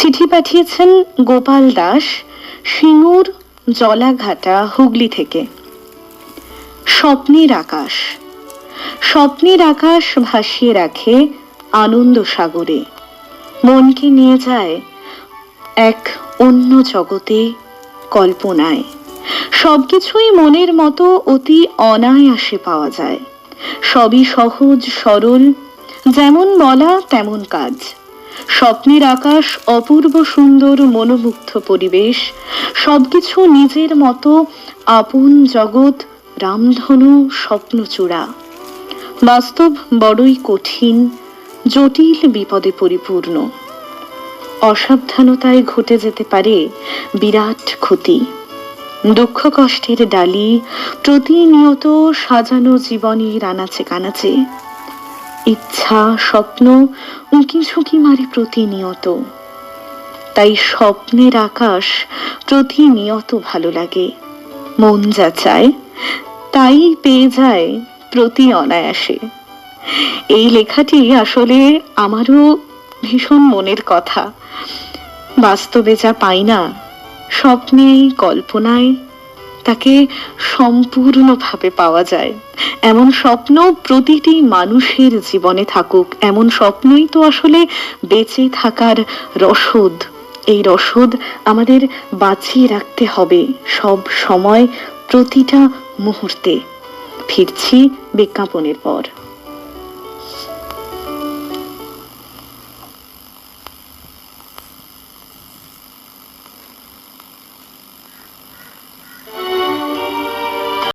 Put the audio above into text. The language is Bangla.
চিঠি পাঠিয়েছেন গোপাল দাস, সিঙ্গুর জলাঘাটা, হুগলি থেকে। স্বপ্নের আকাশ। স্বপ্নের আকাশ ভাসিয়ে রাখে আনন্দ সাগরে, মনকে নিয়ে যায় এক অন্য জগতে, কল্পনায়। সবকিছুই মনের মতো অতি অনায়াসে পাওয়া যায়। সবই সহজ সরল, যেমন বলা তেমন কাজ। স্বপ্নের আকাশ অপূর্ব সুন্দর মনোমুগ্ধ পরিবেশ, সবকিছু নিজের মতো আপন জগৎ, রামধনু স্বপ্নচূড়া। বাস্তব বড়ই কঠিন, জটিল, বিপদে পরিপূর্ণ। অসাবধানতায় ঘটে যেতে পারে বিরাট ক্ষতি। দুঃখ কষ্টের ডালি প্রতিনিয়ত সাজানো জীবনের আনাচে কানাচে। ইচ্ছা স্বপ্ন উঁকি ঝুঁকি মারে প্রতিনিয়ত। তাই স্বপ্নের আকাশ প্রতিনিয়ত ভালো লাগে। মন যা চায় তাই পেয়ে যায় প্রতি অনায়াসে। এই লেখাটি আসলে আমারও ভীষণ মনের কথা। বাস্তবে যা পাই না, স্বপ্নে কল্পনায় তাকে সম্পূর্ণভাবে পাওয়া যায়। এমন স্বপ্ন প্রতিটি মানুষের জীবনে থাকুক। এমন স্বপ্নই তো আসলে বেঁচে থাকার রসদ। এই রসদ আমাদের বাঁচিয়ে রাখতে হবে সব সময়, প্রতিটা মুহূর্তে। ফিরছি বিজ্ঞাপনের পর।